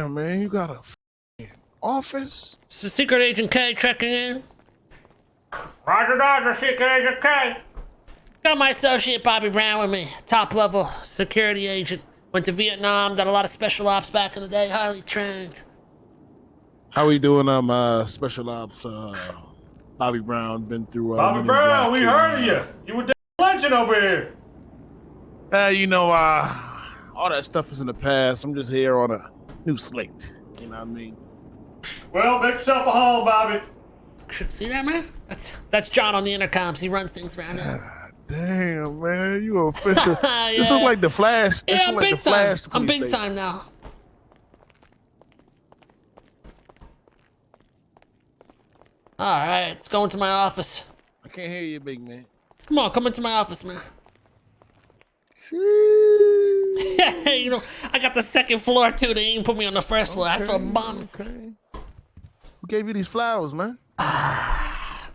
Damn, man, you got a office? It's the Secret Agent K checking in. Roger, Secret Agent K. Got my associate Bobby Brown with me. Top level security agent. Went to Vietnam, done a lot of special ops back in the day, highly trained. How we doing, special ops, Bobby Brown, been through, Bobby Brown, we heard of you. You were the legend over here. All that stuff is in the past. I'm just here on a new slate. You know what I mean? Well, make yourself a home, Bobby. See that, man? That's John on the intercoms. He runs things around here. Damn, man, you official. Yeah. This looks like the Flash. Yeah, I'm big time. I'm big station. time now. All right, let's go into my office. I can't hear you, big man. Come on, come into my office, man. Yeah, you know, I got the second floor too. They ain't put me on the first floor. That's for bums. Okay. Who gave you these flowers, man?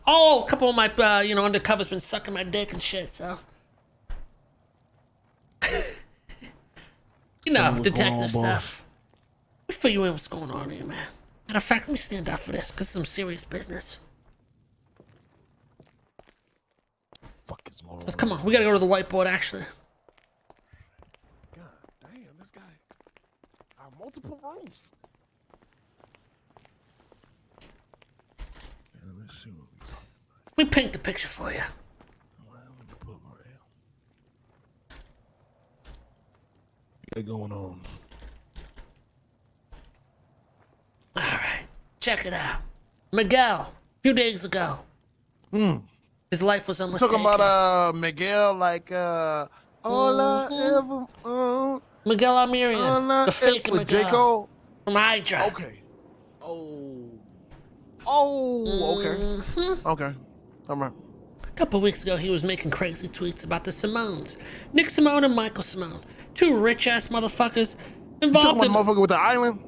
Oh, a couple of my, undercovers been sucking my dick and shit, so. You know, detective stuff. Let me fill you in what's going on here, man. Matter of fact, let me stand up for this, because it's some serious business. Fuck is going on? Let's come on. We gotta go to the whiteboard, actually. God damn, this guy. Multiple rooms. Yeah, let's see what we talking about. Let me paint the picture for you. Well, let me pull my hair. What going on? All right, check it out. Miguel, a few days ago. His life was almost Talking taken. about Miguel, like all I ever Miguel Almirian, the fake Miguel Jaco? from Hydra. Okay. Okay. Okay. All right. A couple weeks ago, he was making crazy tweets about the Simones. Nick Simone and Michael Simone. Two rich-ass motherfuckers You involved talking in about the motherfucker with the island?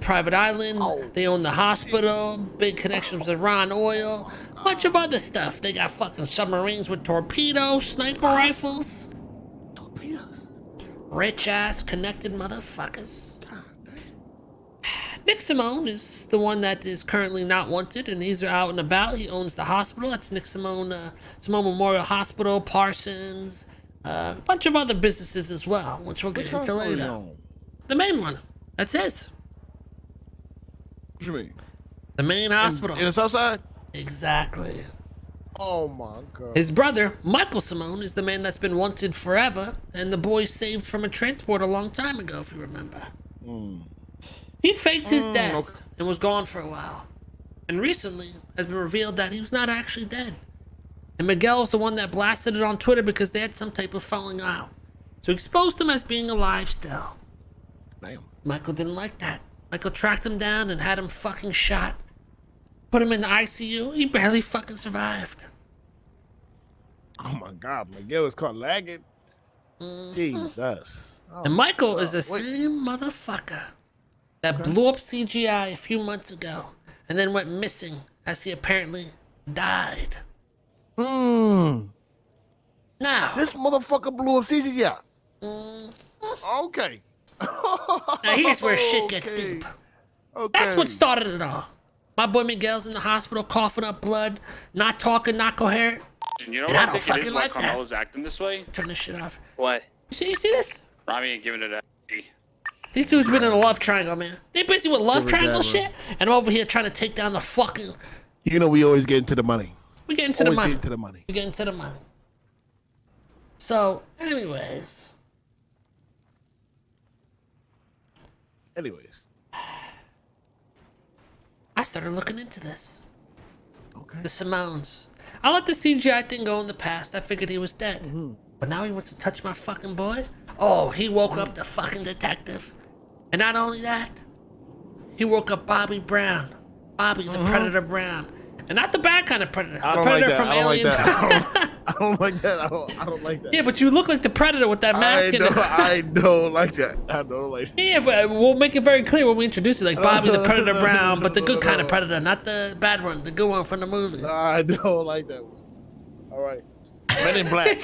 private island. They own the hospital, big connections with Ron Oil, bunch of other stuff. They got fucking submarines with torpedoes, sniper rifles. Torpedo. Rich-ass connected motherfuckers. Nick Simone is the one that is currently not wanted, and he's out and about. He owns the hospital. That's Nick Simone, Simone Memorial Hospital, Parsons, a bunch of other businesses as well, which we'll get into later. The main one. That's his. What you mean? The main hospital. In the South Side? Exactly. Oh my God. His brother, Michael Simone, is the man that's been wanted forever, and the boy saved from a transport a long time ago, if you remember. He faked his death and was gone for a while. And recently has been revealed that he was not actually dead. And Miguel's the one that blasted it on Twitter because they had some type of falling out. So he exposed him as being alive still. Damn. Michael didn't like that. Michael tracked him down and had him fucking shot. Put him in the ICU. He barely fucking survived. Oh my God. Miguel was caught lagging. Jesus. Oh, And Michael is the same motherfucker that blew up CGI a few months ago and then went missing as he apparently died. Now, This motherfucker blew up CGI. Okay. now here's where shit gets Okay. deep. Okay. That's what started it all. My boy Miguel's in the hospital coughing up blood, not talking, not coherent. You know And what I I don't think it is fucking why like that. Carmelo's acting this way? Turn this shit off. What? You see this? Rami ain't giving it a... These dudes been in a love triangle, man. They busy with love triangle Jabber. shit, and I'm over here trying to take down the fucking... You know we always get into the money. We get into the Always money. get into the money. We get into the money. So, anyways, I started looking into this. Okay. The Simones. I let the CGI thing go in the past. I figured he was dead. But now he wants to touch my fucking boy? Oh, he woke up the fucking detective. And not only that, he woke up Bobby Brown. Bobby the Predator Brown. And not the bad kind of Predator. I The don't like Predator that. from I don't like Aliens. that. I don't like that. I don't like that. Yeah, but you look like the Predator with that mask and I don't like that. I don't like that. Yeah, but we'll make it very clear when we introduce it, like Bobby the Predator Brown, but the good kind of Predator, not the bad one, the good one from the movie. I don't like that one. All right. Men in Black.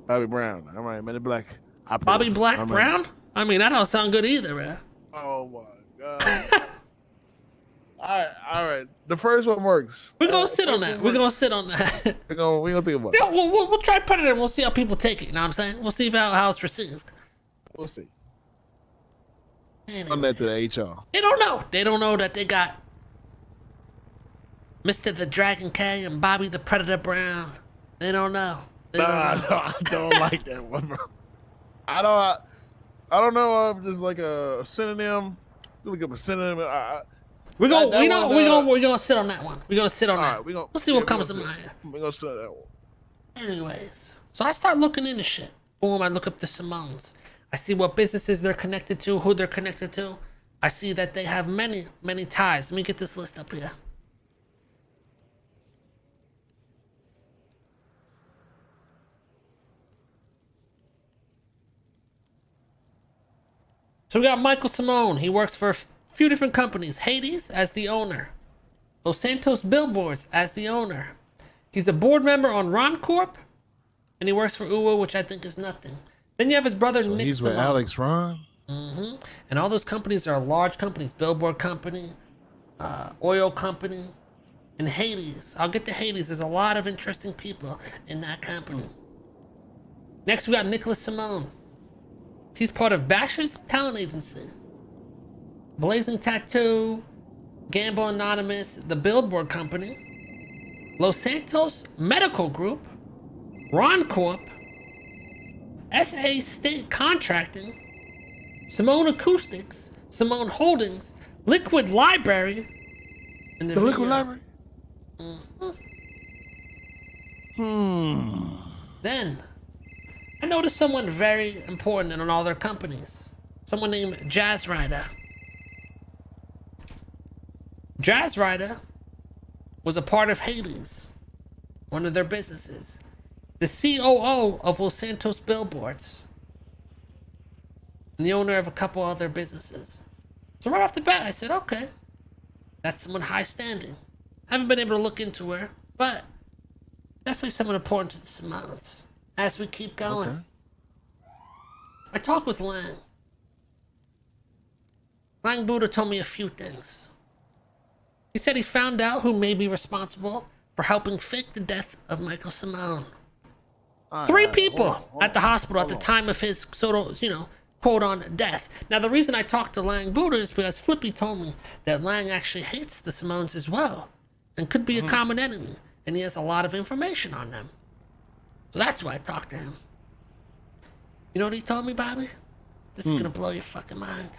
Bobby Brown. All right, Men in Black. Bobby Black Brown? I mean, that don't sound good either, man. Oh my All right. The first one works. We're gonna sit on that. We're gonna sit on that. We gonna think about it. Yeah, we'll try to put it in. We'll see how people take it. You know what I'm saying? We'll see how it's received. We'll see. Anyways, On that to the HR. they don't know. They don't know that they got Mr. the Dragon K and Bobby the Predator Brown. They don't know. They don't know. No, I don't like that one, bro. I don't know. I'm just like a synonym. Look up a synonym. We're gonna sit on that one. We're gonna sit on that. Right, We'll see what comes to mind. We're gonna sit on that one. Anyways, so I start looking into shit. Boom, I look up the Simones. I see what businesses they're connected to, who they're connected to. I see that they have many, many ties. Let me get this list up here. So we got Michael Simone. He works for a few different companies. Hades as the owner. Los Santos Billboards as the owner. He's a board member on Ron Corp. And he works for UWA, which I think is nothing. Then you have his brother Nick He's Simone. with Alex Ron. Mm-hmm. And all those companies are large companies. Billboard company, oil company, and Hades. I'll get to Hades. There's a lot of interesting people in that company. Next, we got Nicholas Simone. He's part of Basher's talent agency. Blazing Tattoo, Gamble Anonymous, the Billboard Company, Los Santos Medical Group, Ron Corp, SA State Contracting, Simone Acoustics, Simone Holdings, Liquid Library, and The Liquid Library? Then, I noticed someone very important in all their companies. Someone named Jazz Rider. Jazz Rider was a part of Hades, one of their businesses. The COO of Los Santos Billboards. And the owner of a couple other businesses. So right off the bat, I said, okay, that's someone high standing. Haven't been able to look into her, but definitely someone important to the Simones. As we keep going. Okay. I talked with Lang. Lang Buddha told me a few things. He said he found out who may be responsible for helping fake the death of Michael Simone. Three people at the hospital at the time of his quote on death. Now the reason I talked to Lang Buddha is because Flippy told me that Lang actually hates the Simones as well. And could be a common enemy. And he has a lot of information on them. So that's why I talked to him. You know what he told me, Bobby? This is gonna blow your fucking mind.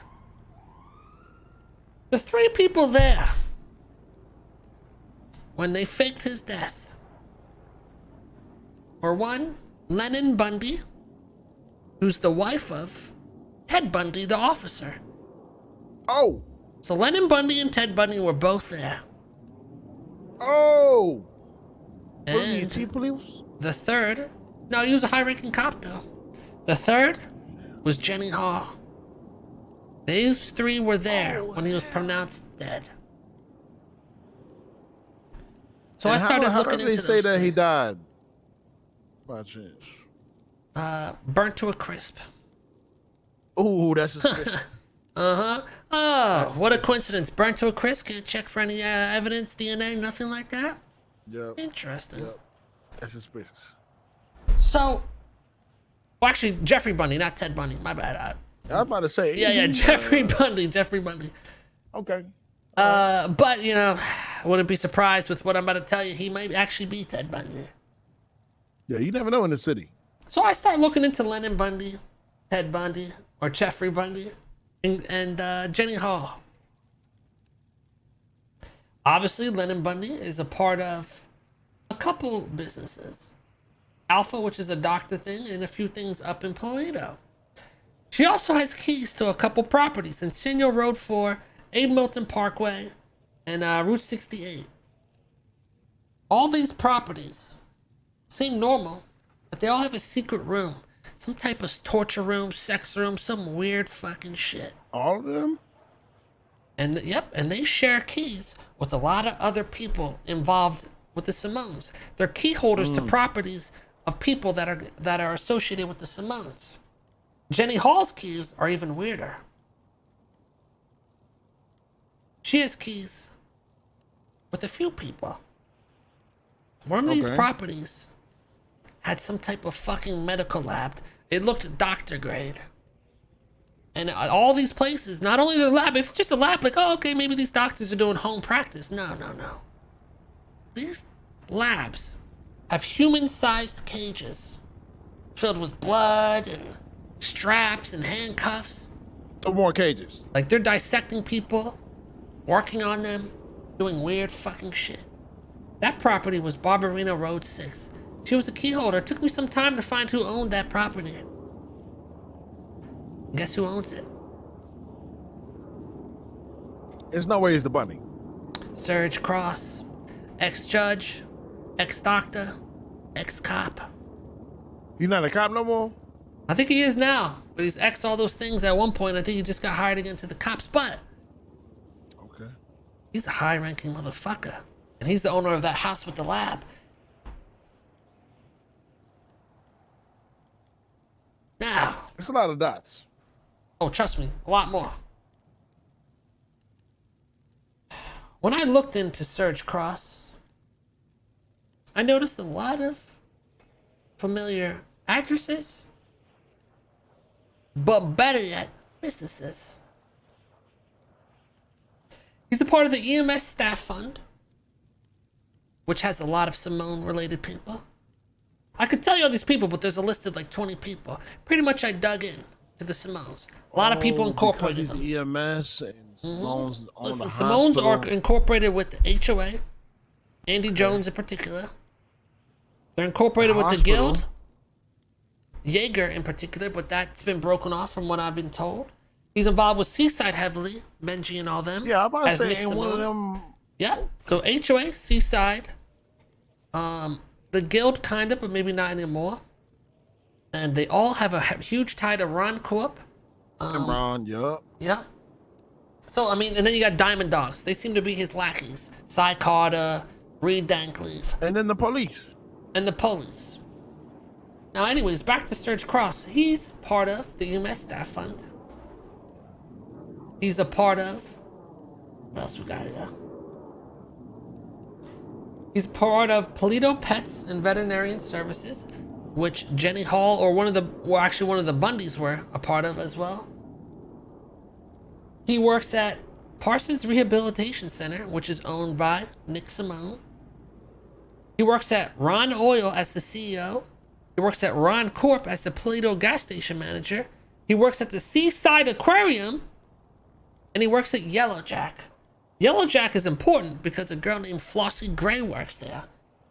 The three people there, when they faked his death, were one, Lennon Bundy, who's the wife of Ted Bundy, the officer. Oh! So Lennon Bundy and Ted Bundy were both there. Oh! And was he a chief police? The third, no, he was a high-ranking cop though. The third was Jenny Hall. These three were there when he was pronounced dead. So and I started looking into those. How did they say that things. he died? By chance. Burnt to a crisp. Ooh, that's suspicious. Uh-huh. Oh, what a coincidence. Burnt to a crisp. Can't check for any evidence, DNA, nothing like that? Yep. Interesting. Yep. That's suspicious. So, well, actually, Jeffrey Bundy, not Ted Bundy. My bad. I was about to say. Yeah, Jeffrey Bundy. Okay. But, you know, I wouldn't be surprised with what I'm about to tell you. He might actually be Ted Bundy. Yeah, you never know in the city. So I start looking into Lennon Bundy, Ted Bundy, or Jeffrey Bundy, and Jenny Hall. Obviously, Lennon Bundy is a part of a couple businesses. Alpha, which is a doctor thing, and a few things up in Paleto. She also has keys to a couple properties in Senor Road 4, Abe Milton Parkway, and Route 68. All these properties seem normal, but they all have a secret room. Some type of torture room, sex room, some weird fucking shit. All of them? And and they share keys with a lot of other people involved with the Simones. They're key holders to properties of people that are associated with the Simones. Jenny Hall's keys are even weirder. She has keys with a few people. One of these properties had some type of fucking medical lab. It looked doctor grade. And all these places, not only the lab, if it's just a lab, like, oh, okay, maybe these doctors are doing home practice. No. These labs have human-sized cages filled with blood and straps and handcuffs. No more cages. Like, they're dissecting people, working on them, doing weird fucking shit. That property was Barberino Road 6. She was a key holder. It took me some time to find who owned that property. Guess who owns it? There's no way he's the bunny. Serge Cross, ex-judge, ex-doctor, ex-cop. He's not a cop no more? I think he is now, but he's ex all those things at one point. I think he just got hired again to the cops, but Okay. he's a high-ranking motherfucker. And he's the owner of that house with the lab. Now, It's a lot of dots. oh, trust me, a lot more. When I looked into Serge Cross, I noticed a lot of familiar actresses, but better yet, businesses. He's a part of the EMS staff fund, which has a lot of Simone-related people. I could tell you all these people, but there's a list of like 20 people. Pretty much I dug in to the Simones. A lot of people incorporated because he's them. EMS and Simone's on the Simone's hospital. are incorporated with the HOA, Andy Jones in particular. They're incorporated with the hospital. Guild, Jaeger in particular, but that's been broken off from what I've been told. He's involved with Seaside heavily, Benji and all them. Yeah, I'm about to as say, Nick ain't one of Simone. them. Yeah. So HOA, Seaside, the Guild kind of, but maybe not anymore. And they all have a huge tie to Ron Corp. Ron, yup. Yeah. So I mean, and then you got Diamond Dogs. They seem to be his lackeys. Cy Carter, Reed Dankleaf, And then the police. and the police. Now, anyways, back to Serge Cross. He's part of the EMS staff fund. He's a part of. What else we got here? He's part of Polito Pets and Veterinarian Services, which Jenny Hall or one of the Bundys were a part of as well. He works at Parsons Rehabilitation Center, which is owned by Nick Simone. He works at Ron Oil as the CEO. He works at Ron Corp as the Polito gas station manager. He works at the Seaside Aquarium. And he works at Yellow Jack. Yellow Jack is important because a girl named Flossie Gray works there,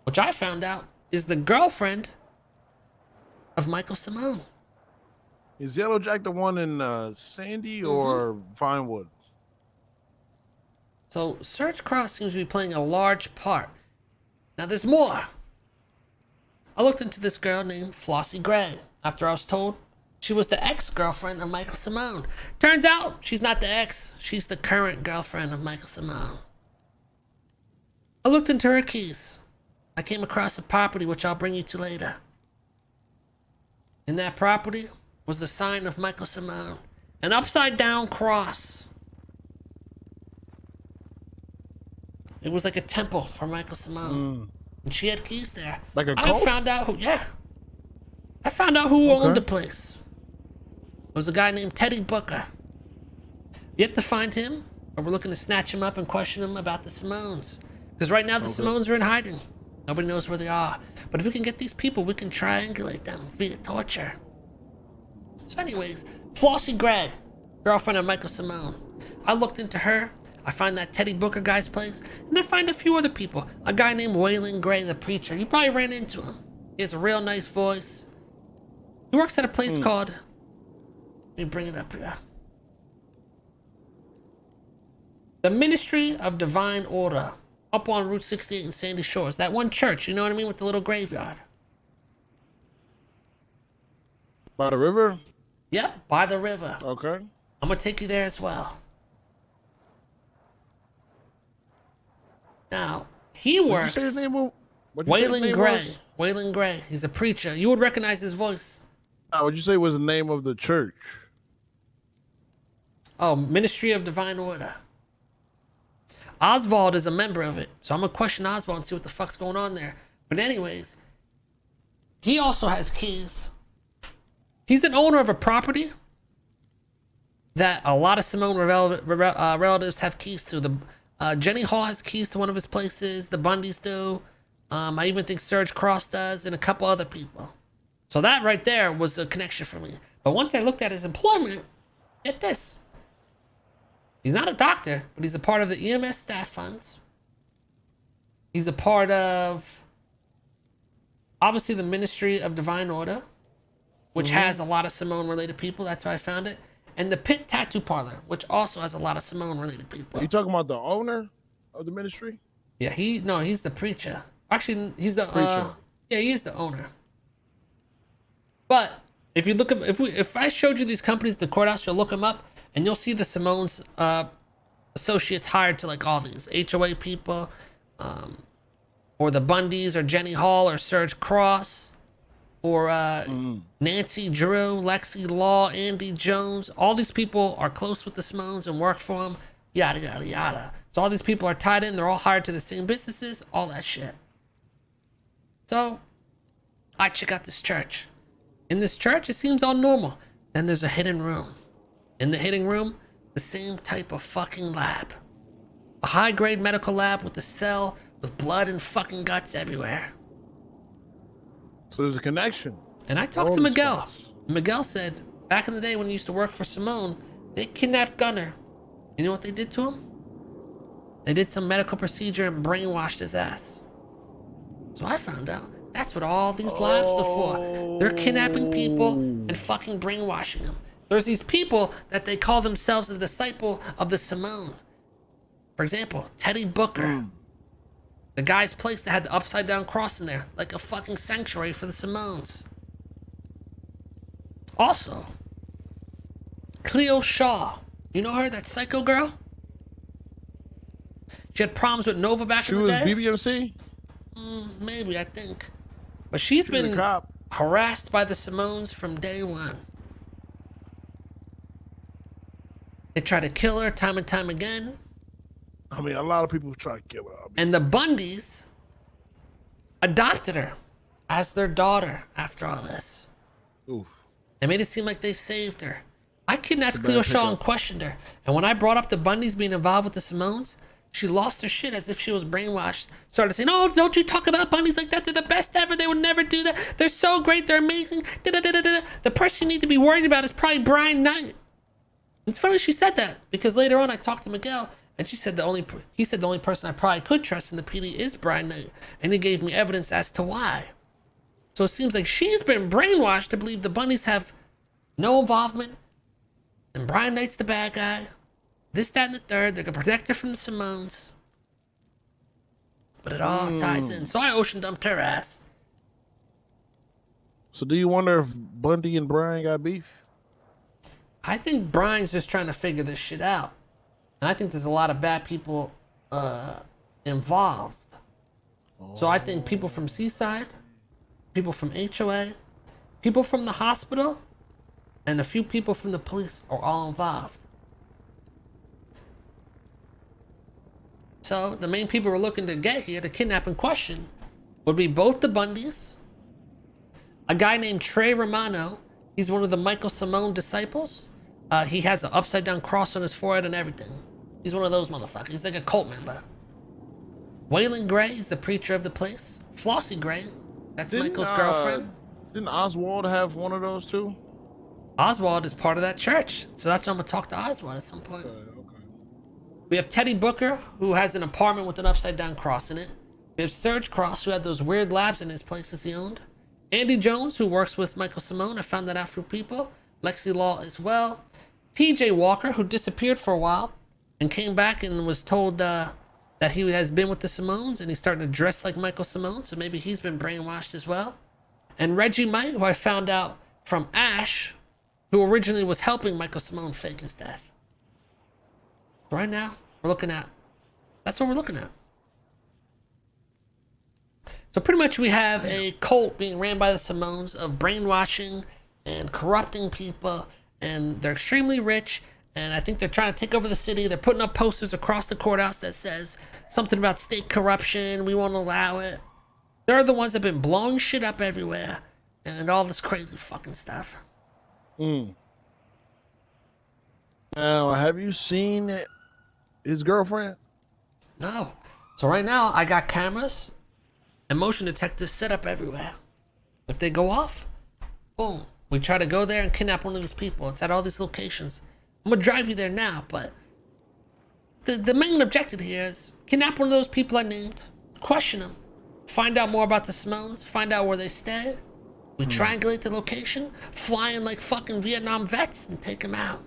which I found out is the girlfriend of Michael Simone. Is Yellow Jack the one in Sandy or Vinewood? So Serge Cross seems to be playing a large part. Now there's more. I looked into this girl named Flossie Gray after I was told she was the ex-girlfriend of Michael Simone. Turns out she's not the ex, she's the current girlfriend of Michael Simone. I looked into her keys. I came across a property which I'll bring you to later. In that property was the sign of Michael Simone, an upside down cross. It was like a temple for Michael Simone. And she had keys there. Like a I cult? found out who, yeah. I found out who owned the place. It was a guy named Teddy Booker. Yet to find him, but we're looking to snatch him up and question him about the Simones. Because right now the Simones are in hiding. Nobody knows where they are. But if we can get these people, we can triangulate them via torture. So anyways, Flossie Gray, girlfriend of Michael Simone. I looked into her. I find that Teddy Booker guy's place. And I find a few other people. A guy named Waylon Gray, the preacher. You probably ran into him. He has a real nice voice. He works at a place called... Let me bring it up here. The Ministry of Divine Order. Up on Route 68 in Sandy Shores. That one church, you know what I mean? With the little graveyard. By the river? Yep, by the river. Okay. I'm gonna take you there as well. Now, he works... What'd you say his name was? What'd you say his Waylon name Gray. was? Waylon Gray. He's a preacher. You would recognize his voice. What'd you say was the name of the church? Oh, Ministry of Divine Order. Oswald is a member of it. So I'm going to question Oswald and see what the fuck's going on there. But anyways, he also has keys. He's an owner of a property that a lot of Simone relatives have keys to. Jenny Hall has keys to one of his places. The Bundys do. I even think Serge Cross does, and a couple other people. So that right there was a connection for me. But once I looked at his employment, get this. He's not a doctor, but he's a part of the EMS staff funds. He's a part of, obviously, the Ministry of Divine Order, which has a lot of Simone-related people. That's how I found it. And the Pit Tattoo Parlor, which also has a lot of Simone-related people. Are you talking about the owner of the ministry? Yeah, he's the preacher. Actually, he's the preacher. Yeah, he is the owner. But if you look up, if I showed you these companies, the courthouse, you'll look them up, and you'll see the Simone's associates hired to like all these HOA people, or the Bundys, or Jenny Hall, or Serge Cross, or Nancy Drew, Lexi Law, Andy Jones. All these people are close with the Simones and work for them. Yada yada yada. So all these people are tied in. They're all hired to the same businesses. All that shit. So I check out this church. In this church, it seems all normal. Then there's a hidden room. In the hidden room, the same type of fucking lab. A high-grade medical lab with a cell with blood and fucking guts everywhere. So there's a connection. And I talked to Miguel. Miguel said, back in the day when he used to work for Simone, they kidnapped Gunner. You know what they did to him? They did some medical procedure and brainwashed his ass. So I found out that's what all these labs are for. They're kidnapping people and fucking brainwashing them. There's these people that they call themselves a disciple of the Simone. For example, Teddy Booker. The guy's place that had the upside down cross in there, like a fucking sanctuary for the Simones. Also, Cleo Shaw. You know her, that psycho girl? She had problems with Nova back in the day. She was BBMC? Maybe, I think. But she's been harassed by the Simones from day one. They try to kill her time and time again. I mean, a lot of people try to kill her. And the Bundys adopted her as their daughter after all this. Oof. They made it seem like they saved her. I kidnapped Cleo Shaw and questioned her. And when I brought up the Bundys being involved with the Simones, she lost her shit as if she was brainwashed. Started saying, "Oh, don't you talk about Bundys like that. They're the best ever. They would never do that. They're so great. They're amazing. Da-da-da-da-da. The person you need to be worried about is probably Brian Knight." It's funny she said that, because later on I talked to Miguel, and he said the only person I probably could trust in the PD is Brian Knight, and he gave me evidence as to why. So it seems like she's been brainwashed to believe the Bundys have no involvement, and Brian Knight's the bad guy. This, that, and the third. They're gonna protect her from the Simones. But it all ties in. So I ocean dumped her ass. So do you wonder if Bundy and Brian got beef? I think Brian's just trying to figure this shit out. And I think there's a lot of bad people involved. So I think people from Seaside, people from HOA, people from the hospital, and a few people from the police are all involved. So the main people we're looking to get here to kidnap and question would be both the Bundys, a guy named Trey Romano. He's one of the Michael Simone disciples. He has an upside down cross on his forehead and everything. He's one of those motherfuckers. He's like a cult member. Waylon Gray is the preacher of the place. Flossie Gray, that's Michael's girlfriend. Didn't Oswald have one of those too? Oswald is part of that church. So that's why I'm going to talk to Oswald at some point. Okay. We have Teddy Booker, who has an apartment with an upside down cross in it. We have Serge Cross, who had those weird labs in his places he owned. Andy Jones, who works with Michael Simone. I found that out through people. Lexi Law as well. TJ Walker, who disappeared for a while and came back and was told that he has been with the Simones and he's starting to dress like Michael Simone, so maybe he's been brainwashed as well. And Reggie Mike, who I found out from Ash, who originally was helping Michael Simone fake his death. Right now, that's what we're looking at. So pretty much we have a cult being ran by the Simones of brainwashing and corrupting people, and they're extremely rich, And I think they're trying to take over the city. They're putting up posters across the courthouse that says something about state corruption. We won't allow it. They're the ones that have been blowing shit up everywhere and all this crazy fucking stuff. Now, have you seen his girlfriend? No. So right now, I got cameras and motion detectors set up everywhere. If they go off, boom. We try to go there and kidnap one of these people. It's at all these locations. I'm gonna drive you there now, but the main objective here is kidnap one of those people I named, question them, find out more about the Simones, find out where they stay. We triangulate the location, fly in like fucking Vietnam vets, and take them out.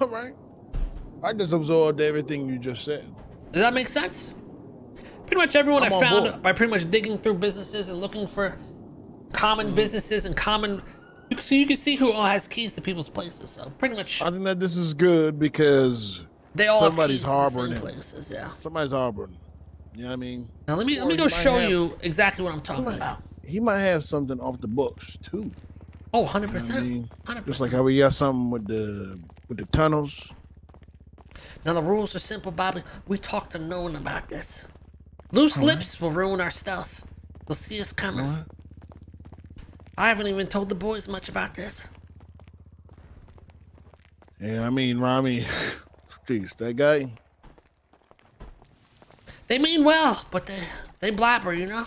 All right. I just absorbed everything you just said. Does that make sense? Pretty much everyone I I'm on found board. by pretty much digging through businesses and looking for common businesses and common. You can see who all has keys to people's places. So pretty much I think that this is good because they all somebody's have keys harboring to the him. same places. Yeah. Somebody's harboring. You know what I mean? Now let me Or go he might show have- you exactly what I'm talking about. He might have something off the books too. Oh, You know what I 100%. mean? 100%. Just like how we got something with the tunnels. Now the rules are simple, Bobby. We talked to no one about this. Loose lips will ruin our stuff. They'll see us coming. I haven't even told the boys much about this. Yeah, I mean, Rami, jeez, that guy. They mean well, but they blabber, you know?